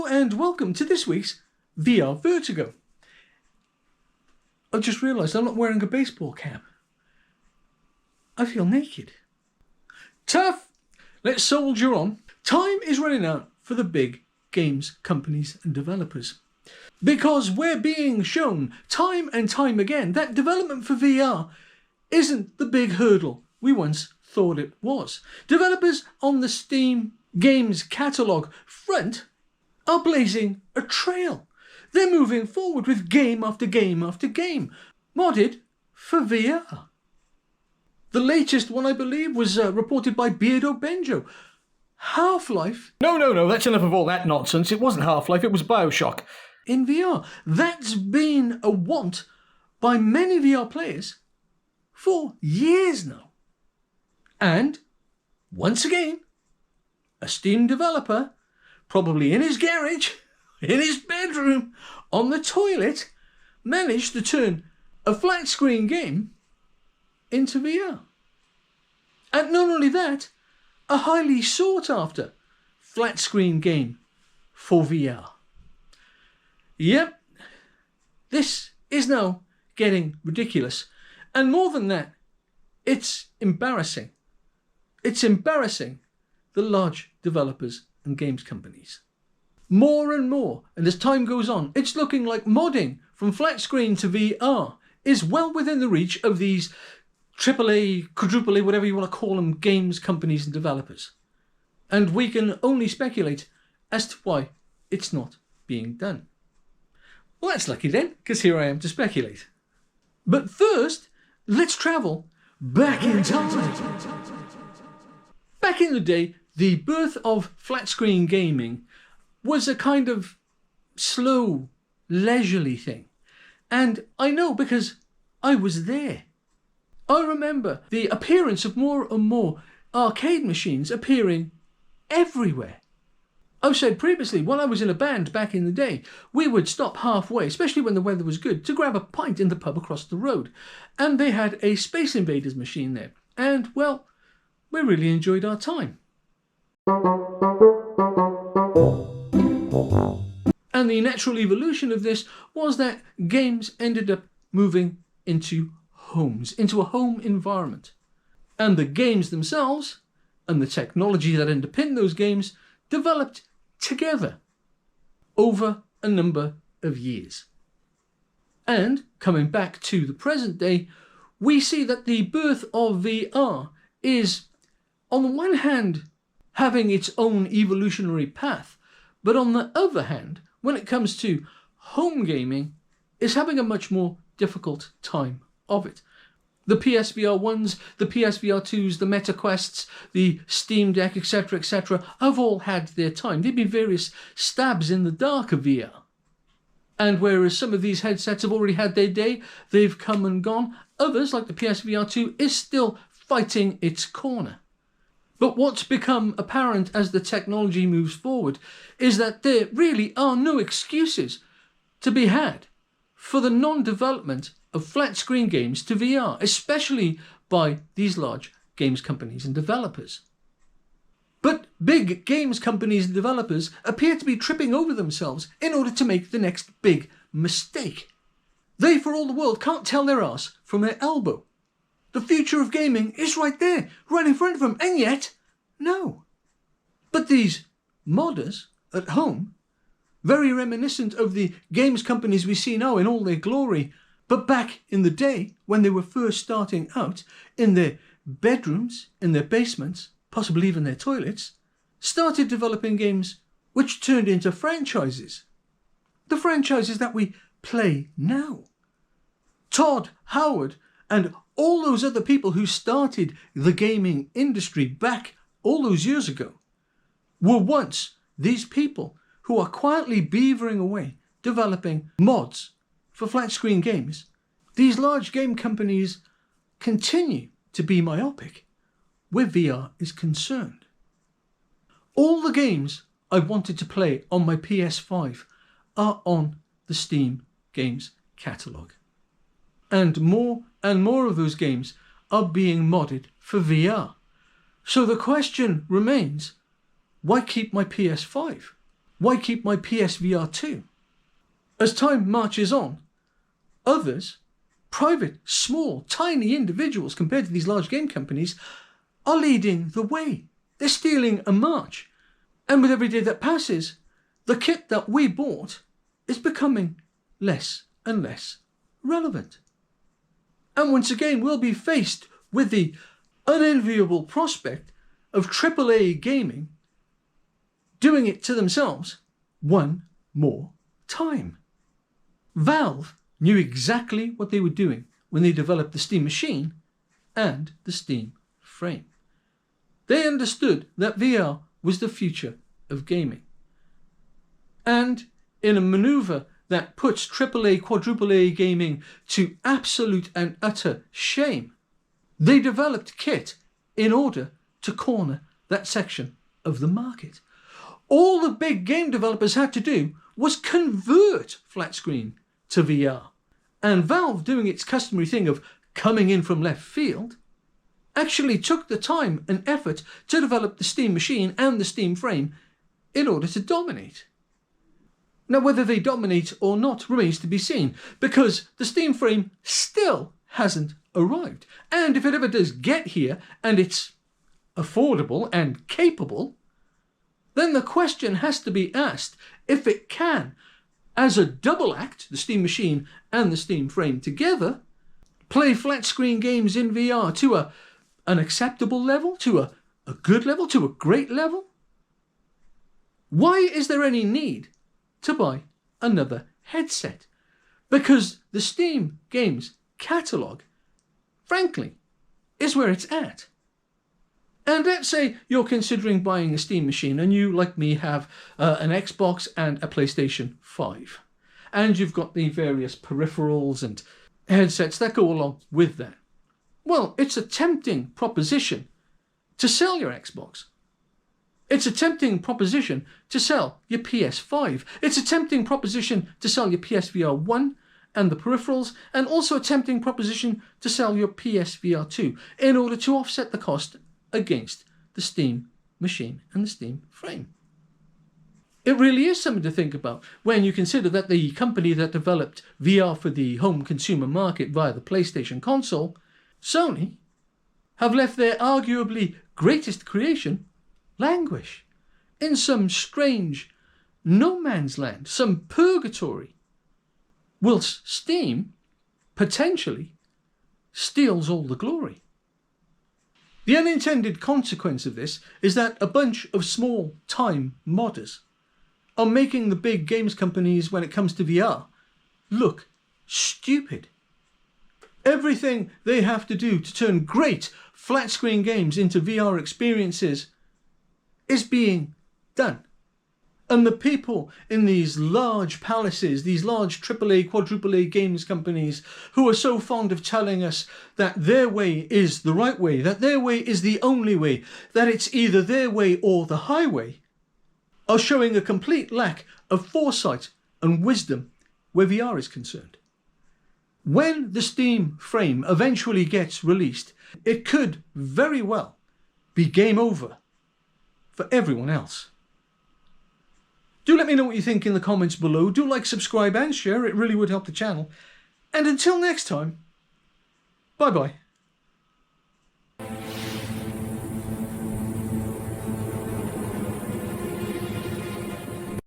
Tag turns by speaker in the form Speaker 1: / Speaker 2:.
Speaker 1: Hello and welcome to this week's VR Vertigo. I just realised I'm not wearing a baseball cap. I feel naked. Tough! Let's soldier on. Time is running out for the big games companies and developers. Because we're being shown time and time again that development for VR isn't the big hurdle we once thought it was. Developers on the Steam games catalogue front are blazing a trail. They're moving forward with game after game after game, modded for VR. The latest one, I believe, was reported by Beardo Benjo. Half-Life...
Speaker 2: No, that's enough of all that nonsense. It wasn't Half-Life, it was BioShock.
Speaker 1: In VR. That's been a want by many VR players for years now. And, once again, a Steam developer, probably in his garage, in his bedroom, on the toilet, managed to turn a flat screen game into VR. And not only that, a highly sought after flat screen game for VR. Yep, this is now getting ridiculous. And more than that, it's embarrassing. It's embarrassing the large developers and games companies. More and more, and as time goes on, it's looking like modding from flat screen to VR is well within the reach of these AAA, quadruple A, whatever you want to call them, games companies and developers. And we can only speculate as to why it's not being done. Well, that's lucky then, because here I am to speculate. But first, let's travel back in time. Back in the day, the birth of flat screen gaming was a kind of slow, leisurely thing. And I know because I was there. I remember the appearance of more and more arcade machines appearing everywhere. I've said previously, when I was in a band back in the day, we would stop halfway, especially when the weather was good, to grab a pint in the pub across the road. And they had a Space Invaders machine there. And, well, we really enjoyed our time. And the natural evolution of this was that games ended up moving into homes, into a home environment. And the games themselves, and the technology that underpinned those games, developed together over a number of years. And, coming back to the present day, we see that the birth of VR is, on the one hand, having its own evolutionary path, but on the other hand, when it comes to home gaming, is having a much more difficult time of it. The PSVR 1s, the PSVR 2s, the Meta Quests, the Steam Deck, etc., have all had their time. They've been various stabs in the dark of VR. And whereas some of these headsets have already had their day, they've come and gone, others, like the PSVR 2, is still fighting its corner. But what's become apparent as the technology moves forward is that there really are no excuses to be had for the non-development of flat screen games to VR, especially by these large games companies and developers. But big games companies and developers appear to be tripping over themselves in order to make the next big mistake. They, for all the world, can't tell their arse from their elbow. The future of gaming is right there, right in front of them, and yet, no. But these modders at home, very reminiscent of the games companies we see now in all their glory, but back in the day when they were first starting out, in their bedrooms, in their basements, possibly even their toilets, started developing games which turned into franchises. The franchises that we play now. Todd Howard and all those other people who started the gaming industry back all those years ago were once these people who are quietly beavering away developing mods for flat screen games. These large game companies continue to be myopic where VR is concerned. All the games I wanted to play on my PS5 are on the Steam games catalogue. And more of those games are being modded for VR. So the question remains, why keep my PS5? Why keep my PSVR 2? As time marches on, others, private, small, tiny individuals compared to these large game companies, are leading the way. They're stealing a march. And with every day that passes, the kit that we bought is becoming less and less relevant. And once again, we'll be faced with the unenviable prospect of AAA gaming doing it to themselves one more time. Valve knew exactly what they were doing when they developed the Steam Machine and the Steam Frame. They understood that VR was the future of gaming. And in a maneuver that puts AAA, quadruple A gaming to absolute and utter shame, they developed kit in order to corner that section of the market. All the big game developers had to do was convert flat screen to VR. And Valve, doing its customary thing of coming in from left field, actually took the time and effort to develop the Steam Machine and the Steam Frame in order to dominate. Now, whether they dominate or not remains to be seen, because the Steam Frame still hasn't arrived. And if it ever does get here and it's affordable and capable, then the question has to be asked if it can, as a double act, the Steam Machine and the Steam Frame together, play flat screen games in VR to an acceptable level, to a good level, to a great level. Why is there any need to buy another headset? Because the Steam games catalogue, frankly, is where it's at. And let's say you're considering buying a Steam Machine and you, like me, have an Xbox and a PlayStation 5. And you've got the various peripherals and headsets that go along with that. Well, it's a tempting proposition to sell your Xbox. It's a tempting proposition to sell your PS5. It's a tempting proposition to sell your PSVR 1 and the peripherals, and also a tempting proposition to sell your PSVR 2 in order to offset the cost against the Steam Machine and the Steam Frame. It really is something to think about when you consider that the company that developed VR for the home consumer market via the PlayStation console, Sony, have left their arguably greatest creation languish in some strange no man's land, some purgatory, whilst Steam potentially steals all the glory. The unintended consequence of this is that a bunch of small-time modders are making the big games companies, when it comes to VR, look stupid. Everything they have to do to turn great flat-screen games into VR experiences is being done. And the people in these large palaces, these large AAA, quadruple A games companies who are so fond of telling us that their way is the right way, that their way is the only way, that it's either their way or the highway, are showing a complete lack of foresight and wisdom where VR is concerned. When the Steam Frame eventually gets released, it could very well be game over for everyone else. Do let me know what you think in the comments below. Do like, subscribe and share. It really would help the channel. And until next time, bye bye.